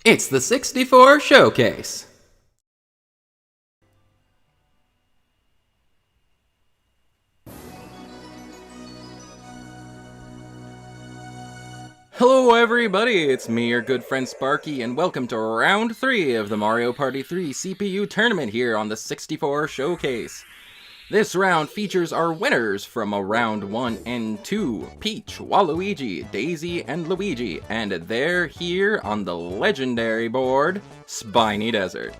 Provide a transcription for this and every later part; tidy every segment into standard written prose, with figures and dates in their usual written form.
It's the 64 Showcase! Hello everybody, it's me, your good friend Sparky, and welcome to round 3 of the Mario Party 3 CPU tournament here on the 64 Showcase. This round features our winners from round 1 and 2, Peach, Waluigi, Daisy, and Luigi, and they're here on the legendary board, Spiny Desert.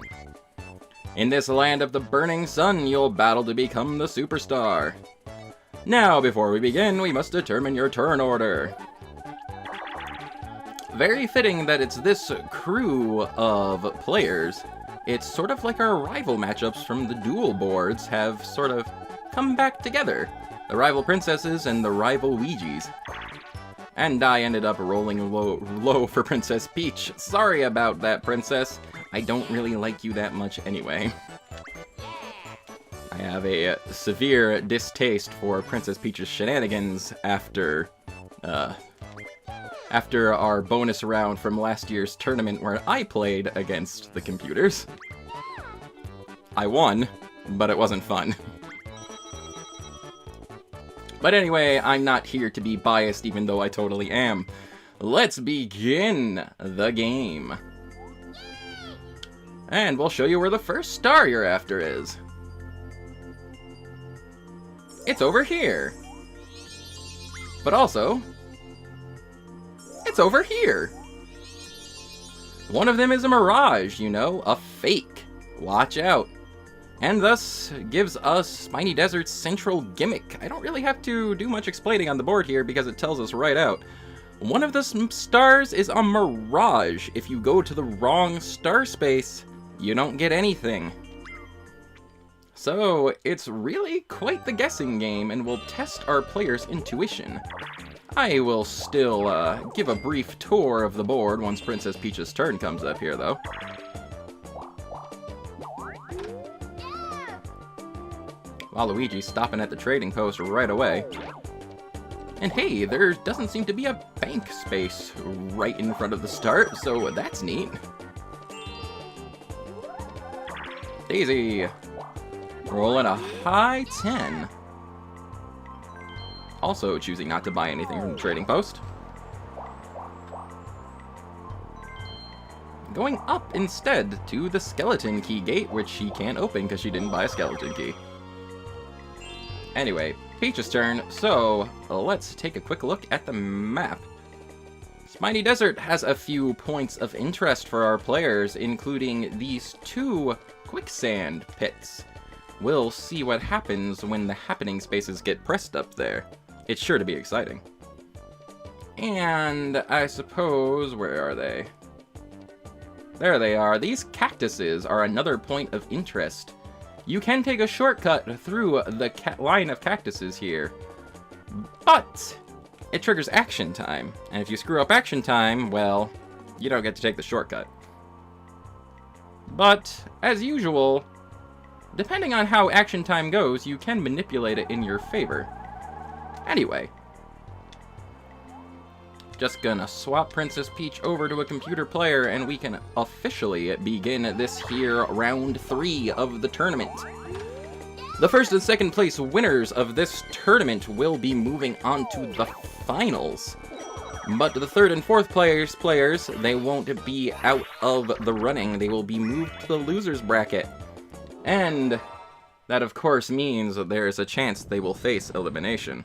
In this land of the burning sun, you'll battle to become the superstar. Now, before we begin, we must determine your turn order. Very fitting that it's this crew of players. It's sort of like our rival matchups from the duel boards have sort of come back together. The rival princesses and the rival Ouijis. And I ended up rolling low for Princess Peach. Sorry about that, princess. I don't really like you that much anyway. I have a severe distaste for Princess Peach's shenanigans after our bonus round from last year's tournament where I played against the computers. I won, but it wasn't fun. But anyway, I'm not here to be biased even though I totally am. Let's begin the game. And we'll show you where the first star you're after is. It's over here. But also, it's over here. One of them is a mirage, you know, a fake. Watch out. And thus gives us Spiny Desert's central gimmick. I don't really have to do much explaining on the board here because it tells us right out. One of the stars is a mirage. If you go to the wrong star space, you don't get anything. So it's really quite the guessing game and will test our players' intuition. I will still give a brief tour of the board once Princess Peach's turn comes up here, though. Waluigi's stopping at the trading post right away. And hey, there doesn't seem to be a bank space right in front of the start, so that's neat. Daisy, rolling a high 10. Also choosing not to buy anything from the trading post. Going up instead to the skeleton key gate, which she can't open because she didn't buy a skeleton key. Anyway, Peach's turn, so let's take a quick look at the map. Spiny Desert has a few points of interest for our players, including these 2 quicksand pits. We'll see what happens when the happening spaces get pressed up there. It's sure to be exciting. And I suppose, where are they? There they are. These cactuses are another point of interest. You can take a shortcut through the line of cactuses here, but it triggers action time. And if you screw up action time, well, you don't get to take the shortcut. But, as usual, depending on how action time goes, you can manipulate it in your favor. Anyway, just gonna swap Princess Peach over to a computer player and we can officially begin this here round 3 of the tournament. The first and second place winners of this tournament will be moving on to the finals. But the third and fourth players, they won't be out of the running. They will be moved to the losers bracket. And that of course means that there is a chance they will face elimination.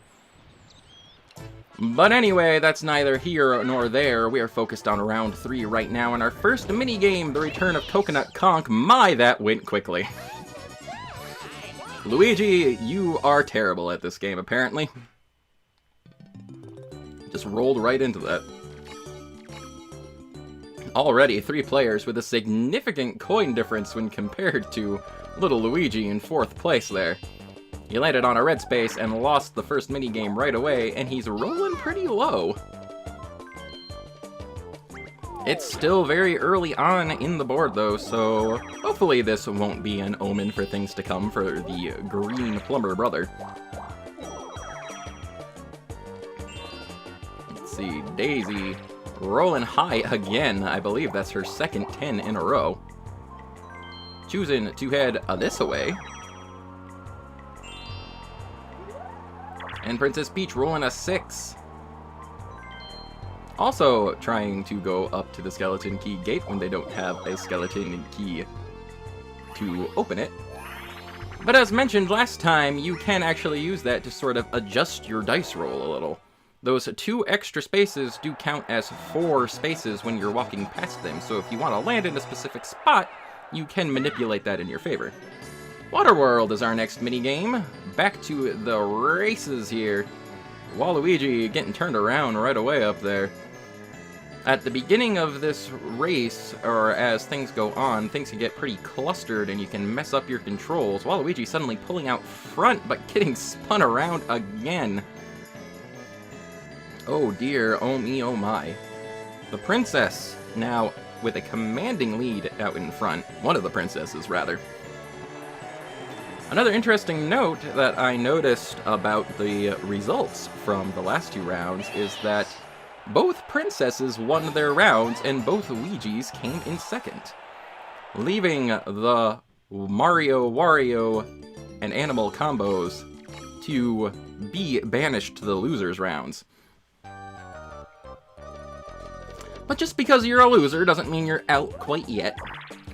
But anyway, that's neither here nor there. We are focused on round 3 right now, and our first minigame, the return of Coconut Conk. My, that went quickly. Luigi, you are terrible at this game, apparently. Just rolled right into that. Already 3 players with a significant coin difference when compared to little Luigi in 4th place there. He landed on a red space and lost the first minigame right away, and he's rolling pretty low. It's still very early on in the board, though, so hopefully this won't be an omen for things to come for the green plumber brother. Let's see, Daisy rolling high again. I believe that's her second 10 in a row. Choosing to head this way. And Princess Peach rolling a 6. Also trying to go up to the skeleton key gate when they don't have a skeleton key to open it. But as mentioned last time, you can actually use that to sort of adjust your dice roll a little. Those 2 extra spaces do count as 4 spaces when you're walking past them, so if you want to land in a specific spot, you can manipulate that in your favor. Waterworld is our next minigame. Back to the races here. Waluigi getting turned around right away up there. At the beginning of this race, or as things go on, things can get pretty clustered and you can mess up your controls. Waluigi suddenly pulling out front, but getting spun around again. Oh dear, oh me, oh my. The princess, now with a commanding lead out in front. One of the princesses, rather. Another interesting note that I noticed about the results from the last 2 rounds is that both princesses won their rounds and both Luigis came in second, leaving the Mario, Wario, and Animal combos to be banished to the losers rounds. But just because you're a loser doesn't mean you're out quite yet.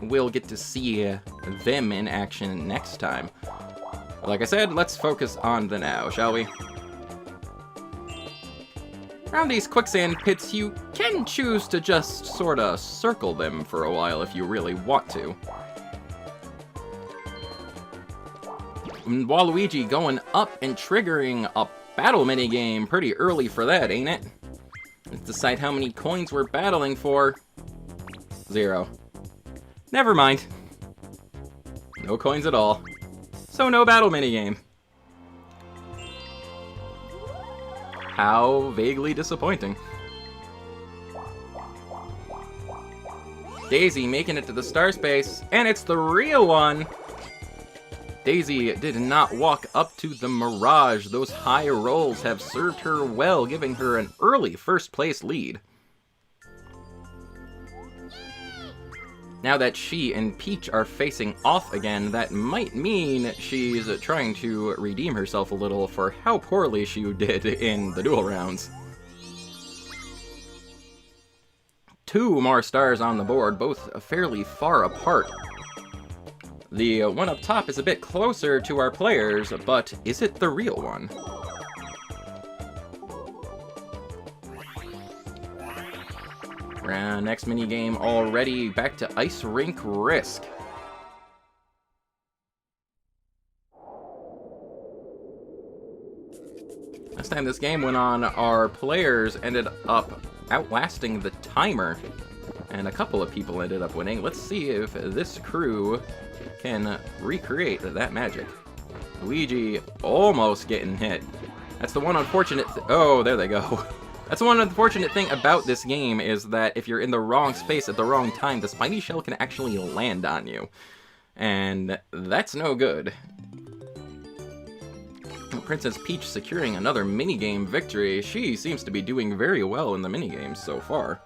We'll get to see them in action next time. Like I said, let's focus on the now, shall we? Around these quicksand pits, you can choose to just sorta circle them for a while if you really want to. Waluigi going up and triggering a battle minigame. Pretty early for that, ain't it? Let's decide how many coins we're battling for. 0. Never mind. No coins at all. So no battle minigame. How vaguely disappointing. Daisy making it to the star space, and it's the real one! Daisy did not walk up to the Mirage. Those high rolls have served her well, giving her an early first place lead. Now that she and Peach are facing off again, that might mean she's trying to redeem herself a little for how poorly she did in the duel rounds. 2 more stars on the board, both fairly far apart. The one up top is a bit closer to our players, but is it the real one? Next minigame already, back to Ice Rink Risk. Last time this game went on, our players ended up outlasting the timer, and a couple of people ended up winning. Let's see if this crew can recreate that magic. Luigi almost getting hit. That's the one unfortunate oh, there they go. That's one unfortunate thing about this game, is that if you're in the wrong space at the wrong time, the spiny shell can actually land on you. And that's no good. Princess Peach securing another minigame victory. She seems to be doing very well in the minigames so far.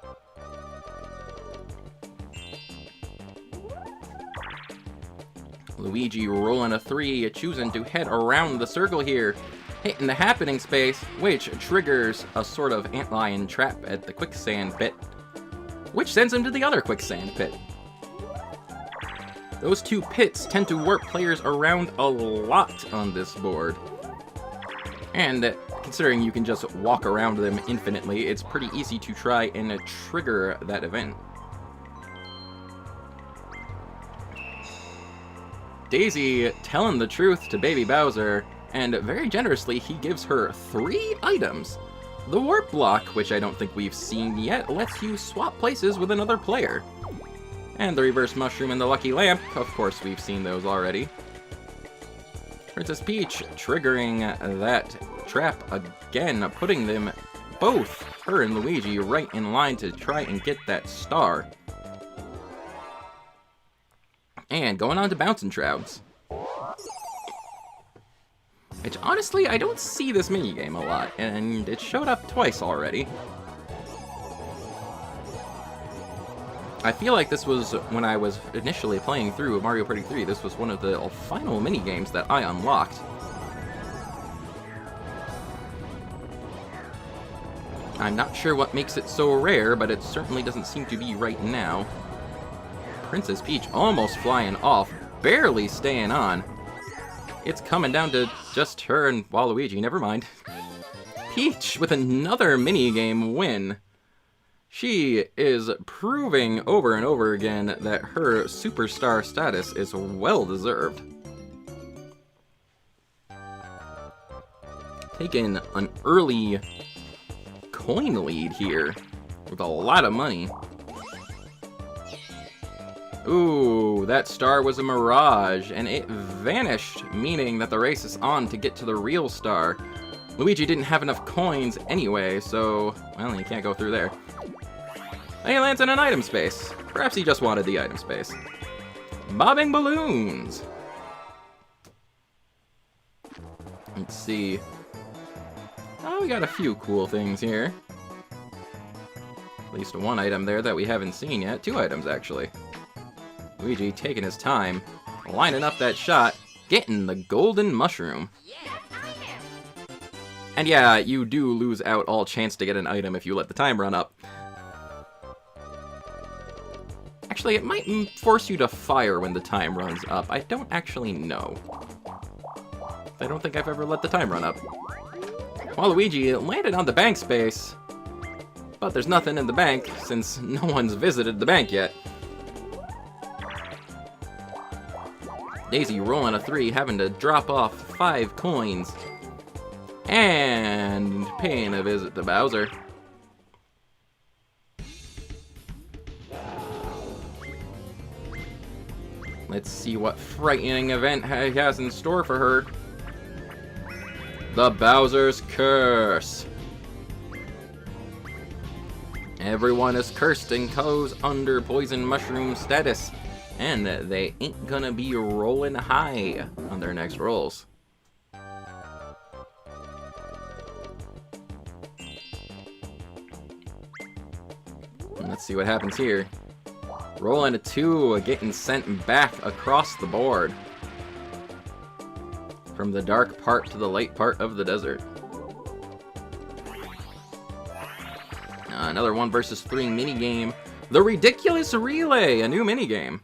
Luigi rolling a 3, choosing to head around the circle here. Hitting the happening space, which triggers a sort of antlion trap at the quicksand pit, which sends him to the other quicksand pit. Those 2 pits tend to warp players around a lot on this board. And considering you can just walk around them infinitely, it's pretty easy to try and trigger that event. Daisy telling the truth to Baby Bowser, and very generously he gives her 3 items. The Warp Block, which I don't think we've seen yet, lets you swap places with another player. And the Reverse Mushroom and the Lucky Lamp, of course we've seen those already. Princess Peach triggering that trap again, putting them both, her and Luigi, right in line to try and get that star. And going on to Bouncing Shrouds. Which, honestly, I don't see this minigame a lot, and it showed up twice already. I feel like this was, when I was initially playing through Mario Party 3, this was one of the final mini-games that I unlocked. I'm not sure what makes it so rare, but it certainly doesn't seem to be right now. Princess Peach almost flying off, barely staying on. It's coming down to just her and Waluigi, never mind. Peach with another minigame win. She is proving over and over again that her superstar status is well deserved. Taking an early coin lead here with a lot of money. Ooh, that star was a mirage, and it vanished, meaning that the race is on to get to the real star. Luigi didn't have enough coins anyway, so, well, he can't go through there. And he lands in an item space. Perhaps he just wanted the item space. Bobbing balloons! Let's see. Oh, we got a few cool things here. At least one item there that we haven't seen yet. 2 items, actually. Luigi taking his time, lining up that shot, getting the golden mushroom. And yeah, you do lose out all chance to get an item if you let the time run up. Actually, it might force you to fire when the time runs up. I don't actually know. I don't think I've ever let the time run up. Waluigi landed on the bank space, but there's nothing in the bank since no one's visited the bank yet. Daisy rolling a 3, having to drop off 5 coins. And paying a visit to Bowser. Let's see what frightening event he has in store for her. The Bowser's Curse. Everyone is cursed and goes under poison mushroom status. And they ain't gonna be rolling high on their next rolls. Let's see what happens here. Rolling a 2, getting sent back across the board. From the dark part to the light part of the desert. Another 1 versus 3 minigame. The Ridiculous Relay, a new minigame.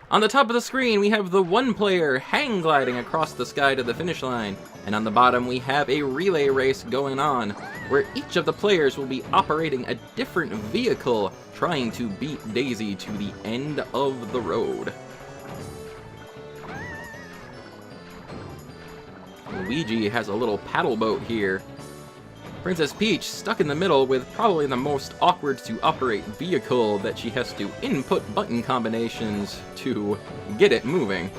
On the top of the screen, we have the 1 player hang gliding across the sky to the finish line. And on the bottom, we have a relay race going on, where each of the players will be operating a different vehicle, trying to beat Daisy to the end of the road. Luigi has a little paddle boat here. Princess Peach stuck in the middle with probably the most awkward to operate vehicle that she has to input button combinations to get it moving.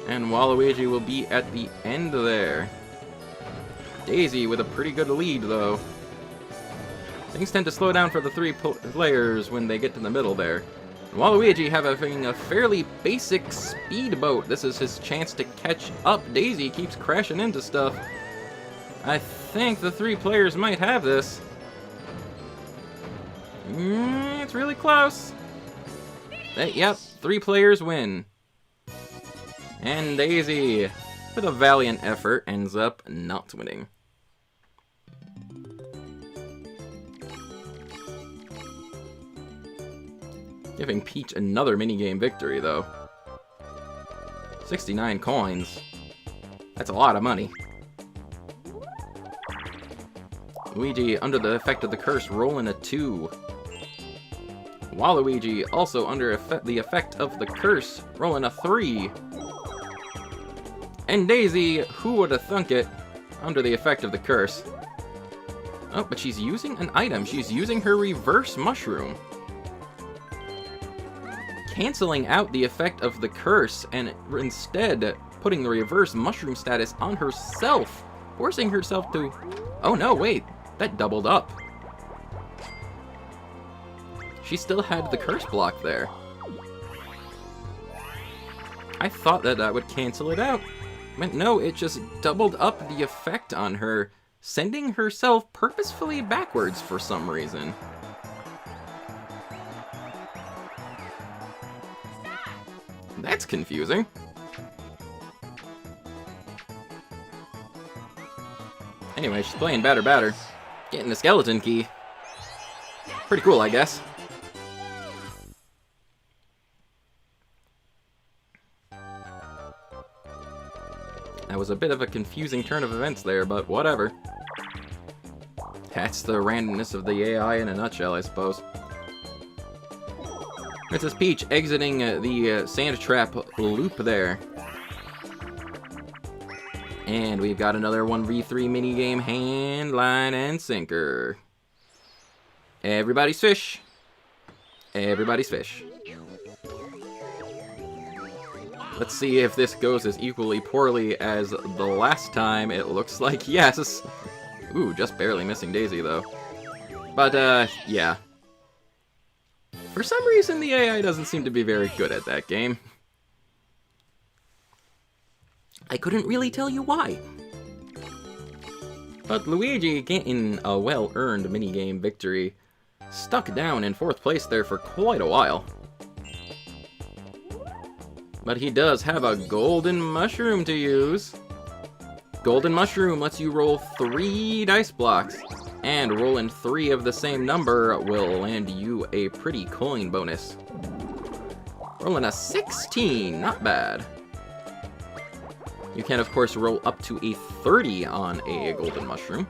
And Waluigi will be at the end there. Daisy with a pretty good lead though. Things tend to slow down for the 3 players when they get to the middle there. Waluigi having a fairly basic speedboat. This is his chance to catch up. Daisy keeps crashing into stuff. I think the 3 players might have this. It's really close. Yep, 3 players win. And Daisy, with a valiant effort, ends up not winning. Giving Peach another minigame victory, though. 69 coins. That's a lot of money. Luigi, under the effect of the curse, rolling a 2. Waluigi, also under the effect of the curse, rolling a 3. And Daisy, who would have thunk it, under the effect of the curse. Oh, but she's using an item. She's using her reverse mushroom. Canceling out the effect of the curse, and instead putting the reverse mushroom status on herself, forcing herself to... Oh no, wait. That doubled up. She still had the curse block there. I thought that would cancel it out. But no, it just doubled up the effect on her, sending herself purposefully backwards for some reason. That's confusing. Anyway, she's playing batter batter. Getting the skeleton key. Pretty cool, I guess. That was a bit of a confusing turn of events there, but whatever. That's the randomness of the AI in a nutshell, I suppose. Princess Peach exiting the sand trap loop there. And we've got another 1v3 minigame, hand, line, and sinker. Everybody's fish. Everybody's fish. Let's see if this goes as equally poorly as the last time. It looks like yes. Ooh, just barely missing Daisy, though. But, yeah. For some reason, the AI doesn't seem to be very good at that game. I couldn't really tell you why. But Luigi, getting a well-earned minigame victory, stuck down in 4th place there for quite a while. But he does have a golden mushroom to use. Golden mushroom lets you roll 3 dice blocks, and rolling 3 of the same number will land you a pretty coin bonus. Rolling a 16, not bad. You can, of course, roll up to a 30 on a golden mushroom.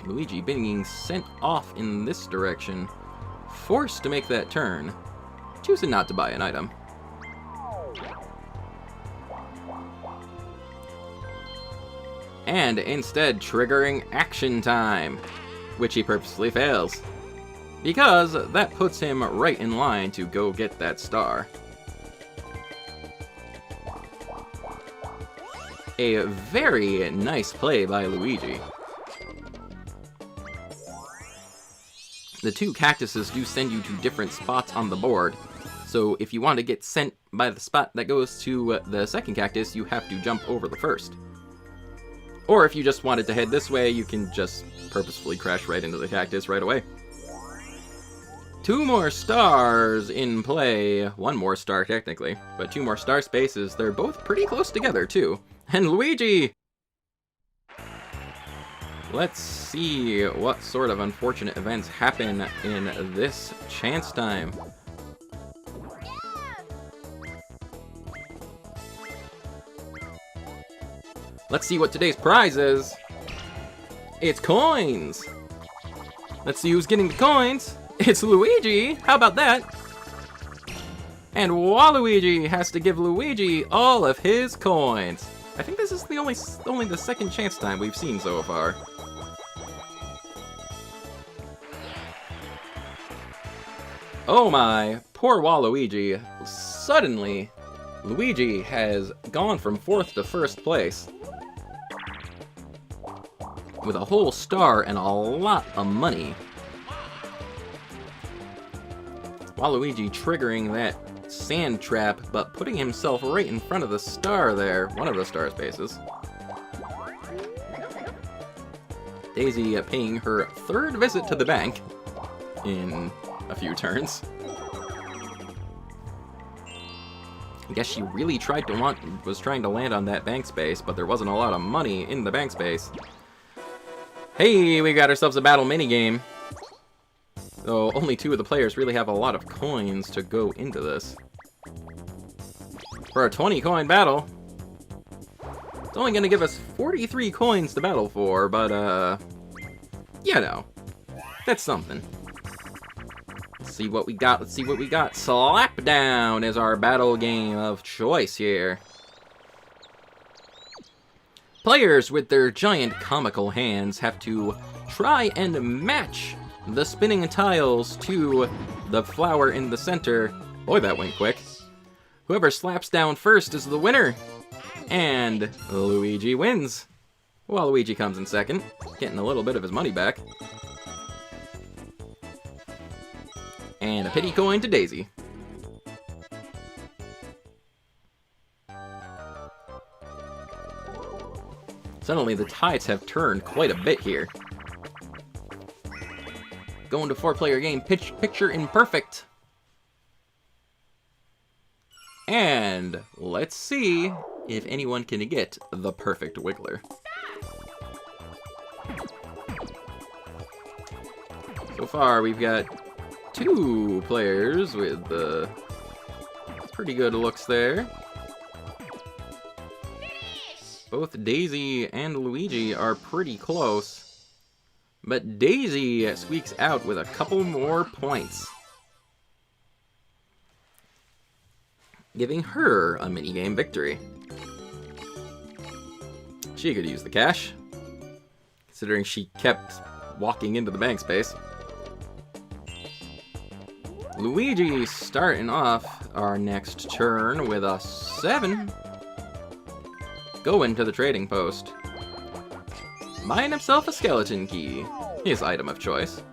Luigi being sent off in this direction, forced to make that turn, choosing not to buy an item. And instead triggering action time, which he purposely fails, because that puts him right in line to go get that star. A very nice play by Luigi. The 2 cactuses do send you to different spots on the board, so if you want to get sent by the spot that goes to the second cactus, you have to jump over the first. Or if you just wanted to head this way, you can just purposefully crash right into the cactus right away. 2 more stars in play. 1 more star, technically, but 2 more star spaces. They're both pretty close together, too. And Luigi! Let's see what sort of unfortunate events happen in this chance time. Let's see what today's prize is. It's coins! Let's see who's getting the coins. It's Luigi! How about that? And Waluigi has to give Luigi all of his coins. I think this is the only the second chance time we've seen so far. Oh my, poor Waluigi. Suddenly, Luigi has gone from 4th to 1st place with a whole star and a lot of money. Waluigi triggering that sand trap, but putting himself right in front of the star there, one of the star spaces. Daisy paying her 3rd visit to the bank in a few turns. I guess she really was trying to land on that bank space, but there wasn't a lot of money in the bank space. Hey, we got ourselves a battle minigame. Though only 2 of the players really have a lot of coins to go into this. For a 20 coin battle, it's only going to give us 43 coins to battle for, but you know, that's something. Let's see what we got, let's see what we got. Slapdown is our battle game of choice here. Players with their giant comical hands have to try and match the spinning tiles to the flower in the center. Boy, that went quick. Whoever slaps down first is the winner. And Luigi wins. Waluigi comes in second, getting a little bit of his money back. And a pity coin to Daisy. Suddenly the tides have turned quite a bit here. Going to 4-player game, picture imperfect. And let's see if anyone can get the perfect wiggler. So far, we've got 2 players with pretty good looks there. Both Daisy and Luigi are pretty close, but Daisy squeaks out with a couple more points, giving her a minigame victory. She could use the cash, considering she kept walking into the bank space. Luigi starting off our next turn with a 7. Going to the trading post. Buying himself a skeleton key, his item of choice.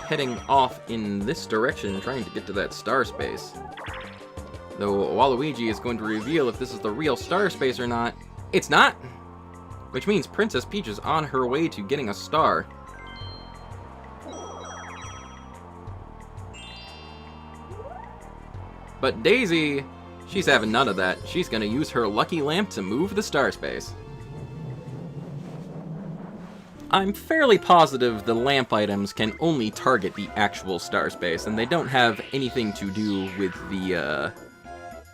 Heading off in this direction, trying to get to that star space. Though Waluigi is going to reveal if this is the real star space or not. It's not! Which means Princess Peach is on her way to getting a star. But Daisy, she's having none of that. She's gonna use her lucky lamp to move the star space. I'm fairly positive the lamp items can only target the actual star space, and they don't have anything to do with the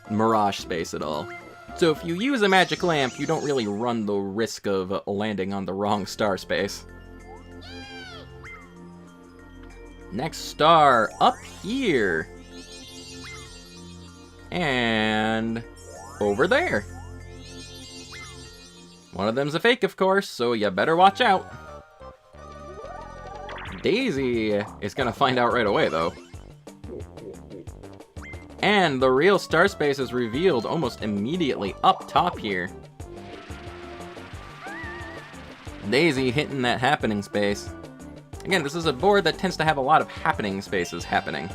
mirage space at all. So if you use a magic lamp, you don't really run the risk of landing on the wrong star space. Next star, up here. And over there. One of them's a fake, of course, so you better watch out. Daisy is gonna find out right away, though. And the real star space is revealed almost immediately up top here. Daisy hitting that happening space. Again, this is a board that tends to have a lot of happening spaces happening.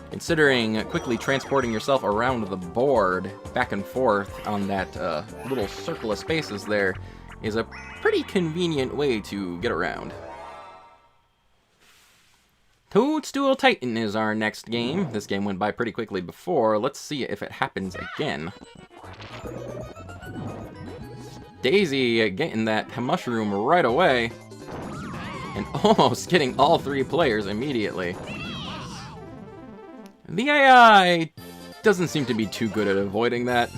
Considering quickly transporting yourself around the board, back and forth on that little circle of spaces there, is a pretty convenient way to get around. Toadstool Titan is our next game. This game went by pretty quickly before. Let's see if it happens again. Daisy getting that mushroom right away, and almost getting all 3 players immediately. The AI doesn't seem to be too good at avoiding that.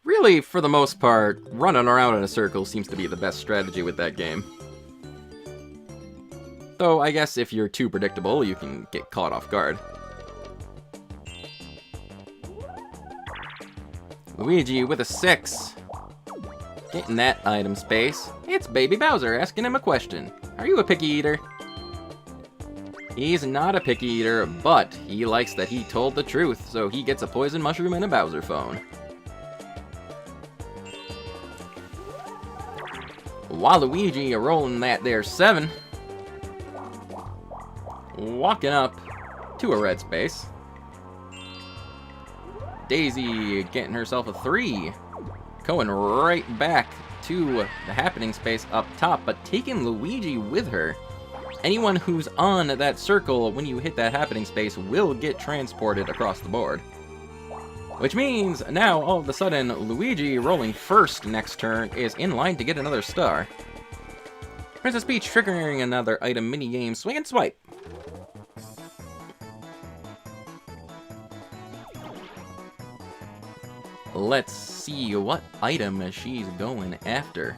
Really, for the most part, running around in a circle seems to be the best strategy with that game. Though, I guess if you're too predictable, you can get caught off guard. Luigi with a 6. Getting that item space. It's Baby Bowser asking him a question. Are you a picky eater? He's not a picky eater, but he likes that he told the truth, so he gets a poison mushroom and a Bowser phone. Waluigi rolling that there 7. Walking up to a red space. Daisy getting herself a 3. Going right back to the happening space up top, but taking Luigi with her. Anyone who's on that circle when you hit that happening space will get transported across the board. Which means now, all of a sudden, Luigi rolling first next turn is in line to get another star. Princess Peach triggering another item minigame, swing and swipe. Let's see what item she's going after.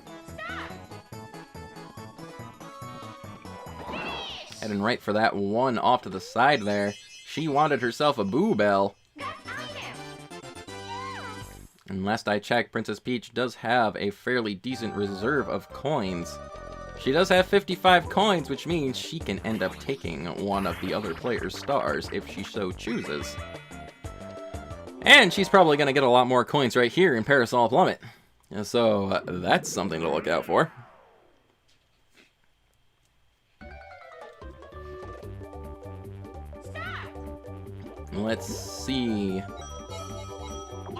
Heading right for that one off to the side there. She wanted herself a Boo Bell. And last I checked, Princess Peach does have a fairly decent reserve of coins. She does have 55 coins, which means she can end up taking one of the other players' stars if she so chooses. And she's probably going to get a lot more coins right here in Parasol Plummet. So that's something to look out for. Let's see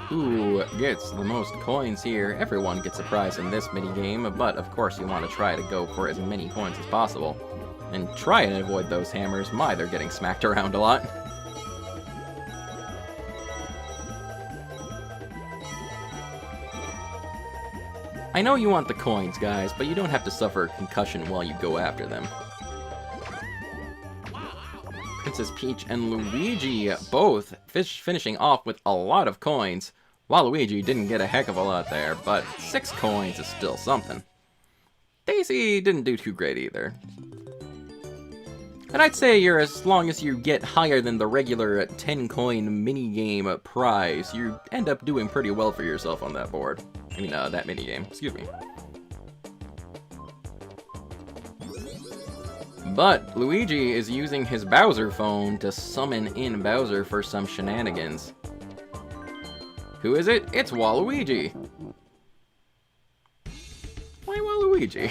who gets the most coins here. Everyone gets a prize in this minigame, but of course you want to try to go for as many coins as possible. And try and avoid those hammers. My, they're getting smacked around a lot. I know you want the coins, guys, but you don't have to suffer a concussion while you go after them. Princess Peach and Luigi both finishing off with a lot of coins. Waluigi didn't get a heck of a lot there, but 6 coins is still something. Daisy didn't do too great either. And I'd say as long as you get higher than the regular 10-coin minigame prize, you end up doing pretty well for yourself on that board. I mean, that minigame. Excuse me. But Luigi is using his Bowser phone to summon in Bowser for some shenanigans. Who is it? It's Waluigi. Why Waluigi?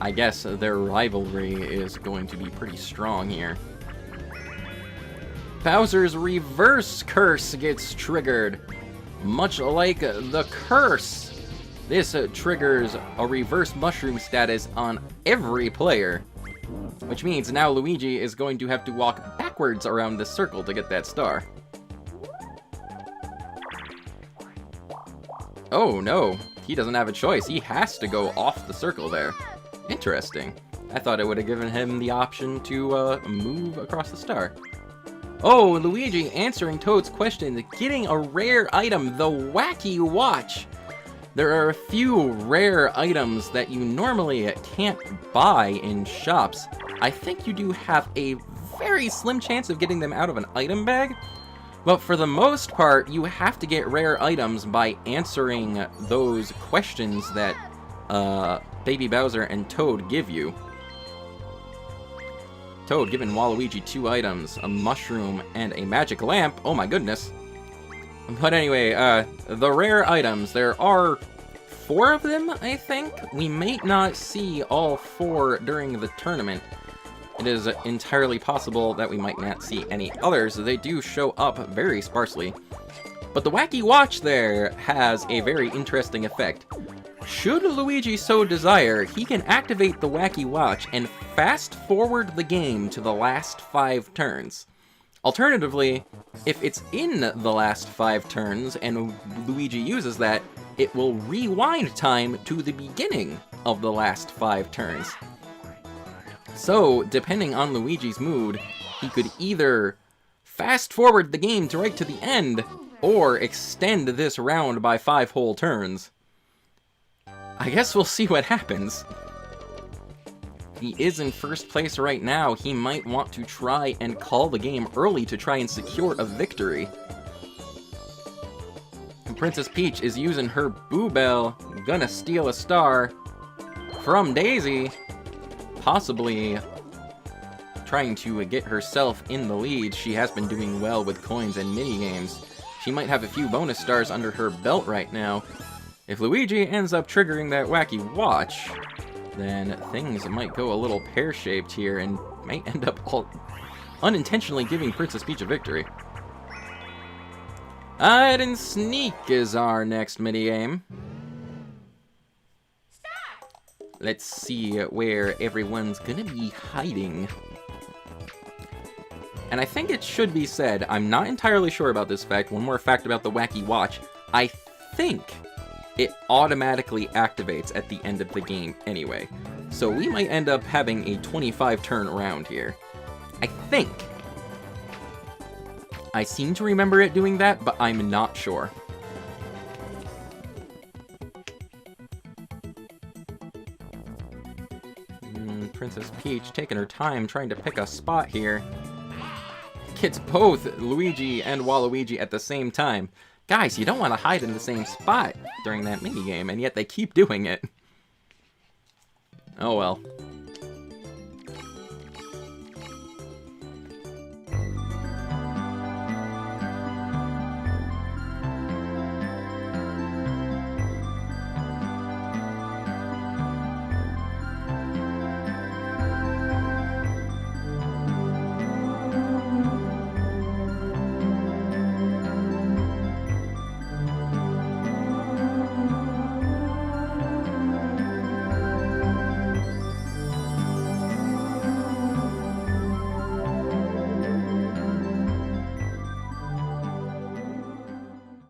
I guess their rivalry is going to be pretty strong here. Bowser's reverse curse gets triggered. Much like the curse, this triggers a reverse mushroom status on every player. Which means now Luigi is going to have to walk backwards around the circle to get that star. Oh no, he doesn't have a choice. He has to go off the circle there. Interesting. I thought it would have given him the option to move across the star. Oh, Luigi answering Toad's question, getting a rare item, the Wacky Watch. There are a few rare items that you normally can't buy in shops. I think you do have a very slim chance of getting them out of an item bag, but for the most part, you have to get rare items by answering those questions that Baby Bowser and Toad give you. Toad giving Waluigi 2 items, a mushroom and a magic lamp. Oh my goodness. But anyway, the rare items, there are 4 of them, I think. We may not see all 4 during the tournament. It is entirely possible that we might not see any others. They do show up very sparsely. But the Wacky Watch there has a very interesting effect. Should Luigi so desire, he can activate the Wacky Watch and fast forward the game to the last 5 turns. Alternatively, if it's in the last 5 turns and Luigi uses that, it will rewind time to the beginning of the last 5 turns. So, depending on Luigi's mood, he could either fast forward the game to right to the end, or extend this round by 5 whole turns. I guess we'll see what happens. He is in first place right now. He might want to try and call the game early to try and secure a victory. And Princess Peach is using her Boo Bell, gonna steal a star from Daisy, possibly trying to get herself in the lead. She has been doing well with coins and minigames. She might have a few bonus stars under her belt right now. If Luigi ends up triggering that Wacky Watch, then things might go a little pear-shaped here and might end up unintentionally giving Princess Peach a victory. Hide and Sneak is our next minigame. Let's see where everyone's gonna be hiding. And I think it should be said, I'm not entirely sure about this fact. One more fact about the Wacky Watch. I think it automatically activates at the end of the game anyway. So we might end up having a 25-turn round here. I think. I seem to remember it doing that, but I'm not sure. Princess Peach taking her time trying to pick a spot here. Gets both Luigi and Waluigi at the same time. Guys, you don't want to hide in the same spot during that minigame, and yet they keep doing it. Oh well.